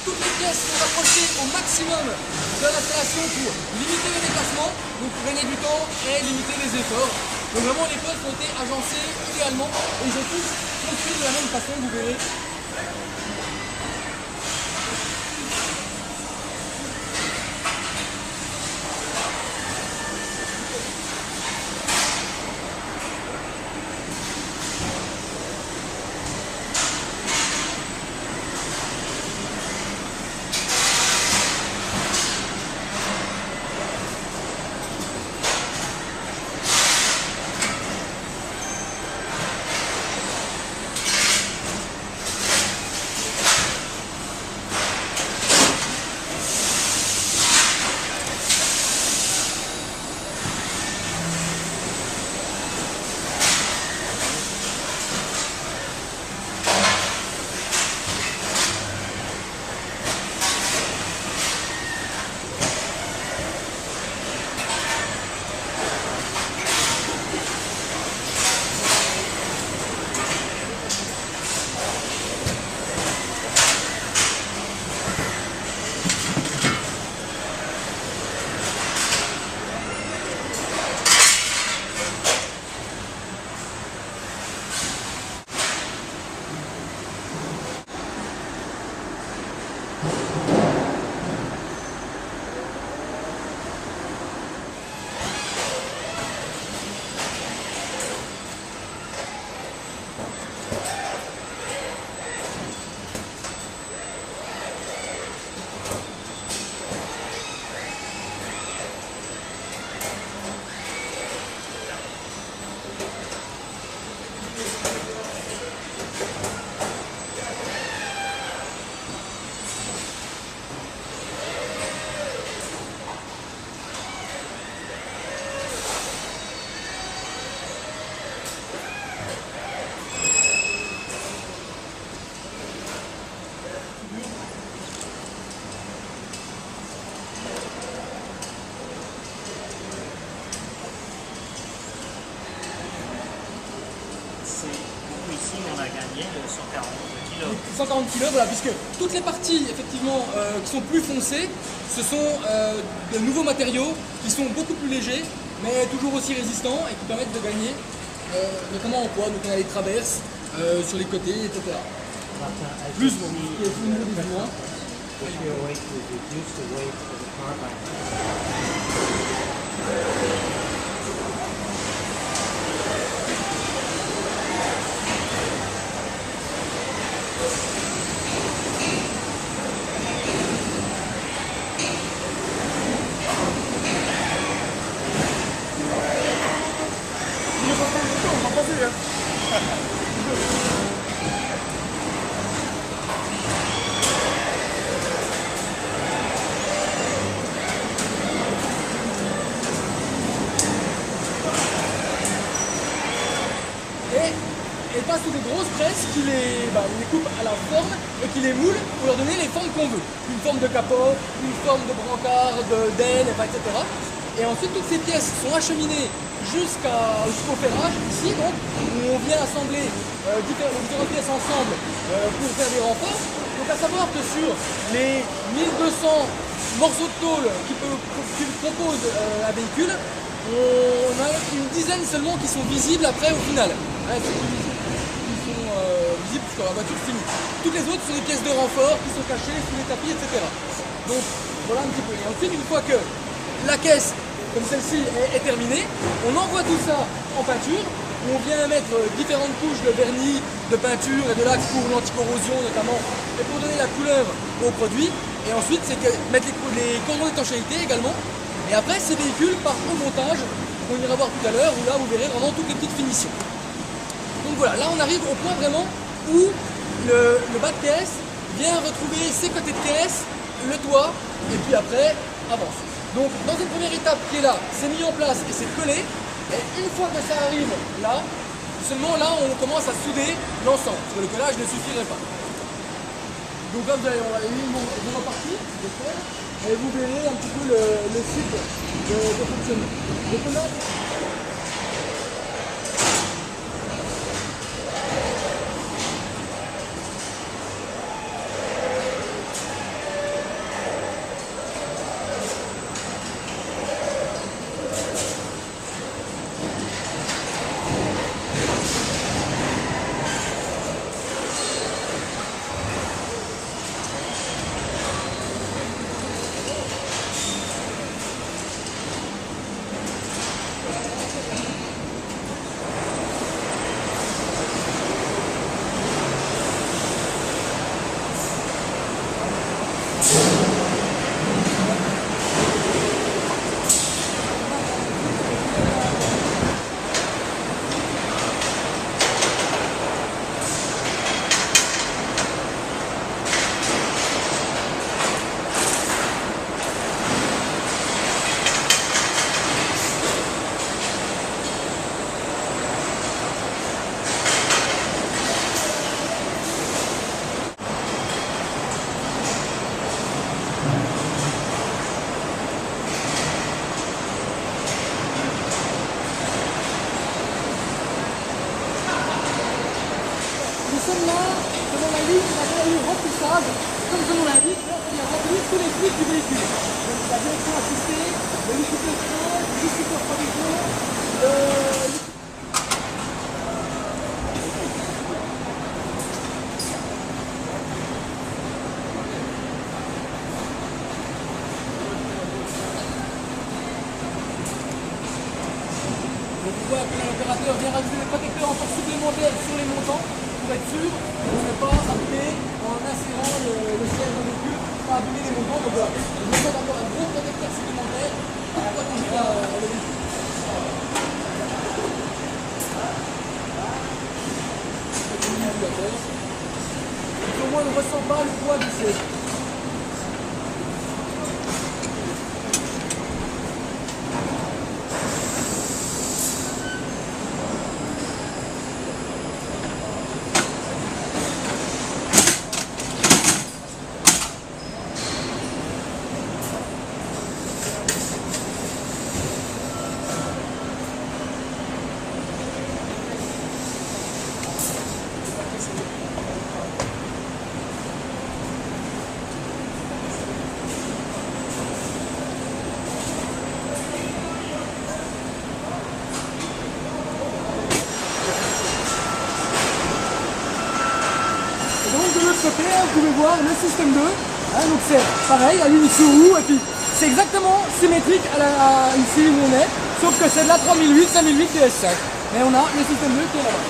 Toutes les pièces sont rapprochées au maximum de l'installation pour limiter les déplacements, donc pour gagner du temps et limiter les efforts. Donc vraiment les postes ont été agencés idéalement et ils ont tous construit de la même façon, vous verrez. Ici, on a gagné de 140 kg. 140 kg, voilà, puisque toutes les parties effectivement qui sont plus foncées, ce sont de nouveaux matériaux qui sont beaucoup plus légers, mais toujours aussi résistants et qui permettent de gagner, notamment en poids. Donc on a les traverses sur les côtés, etc. Plus bon, qui est tout le niveau des joints. Et passe sous des grosses presses qui les coupe à la forme et qui les moule pour leur donner les formes qu'on veut. Une forme de capot, une forme de brancard, d'aile, etc. Et ensuite toutes ces pièces sont acheminées jusqu'au ferrage, ici donc, où on vient assembler différentes pièces ensemble pour faire des renforts. Donc à savoir que sur les 1200 morceaux de tôle qui composent un véhicule, on a une dizaine seulement qui sont visibles après au final. Hein, visibles puisque la voiture finit. Toutes les autres sont des pièces de renfort qui sont cachées sous les tapis, etc. Donc voilà un petit peu. Et ensuite, une fois que la caisse, comme celle-ci, est terminée, on envoie tout ça en peinture, où on vient mettre différentes couches de vernis, de peinture et de laque pour l'anticorrosion notamment, et pour donner la couleur au produit. Et ensuite, c'est mettre les cordons d'étanchéité également. Et après, ces véhicules partent au montage, qu'on ira voir tout à l'heure, où là, vous verrez vraiment toutes les petites finitions. Donc voilà, là on arrive au point vraiment où le bas de caisse vient retrouver ses côtés de caisse, le toit, et puis après avance. Donc dans une première étape qui est là, c'est mis en place et c'est collé, et une fois que ça arrive là, seulement là on commence à souder l'ensemble, parce que le collage ne suffirait pas. Donc là on va aller en partie, et vous verrez un petit peu le site de fonctionnement. Donc là, série, il y a eu remplissage, comme son nom l'indique, on vient remplir tous les fluides du véhicule. Donc la direction assistée, le liquide frein, le liquide production, Donc on voit que l'opérateur vient rajouter des protecteurs encore supplémentaires sur les montants pour être sûr qu'on ne serait pas abîmé en insérant le siège de véhicule, pas abîmer les montants. Donc voilà, je vais mettre encore un gros protecteur supplémentaire pour protéger le véhicule. Donc au moins on ne ressent pas le poids du siège. Donc de l'autre côté, vous pouvez voir le système 2, donc c'est pareil, à l'une sur roue, et puis c'est exactement symétrique à ici où on est, sauf que c'est de la 3008, 5008 TS5. Mais on a le système 2 qui est là-bas.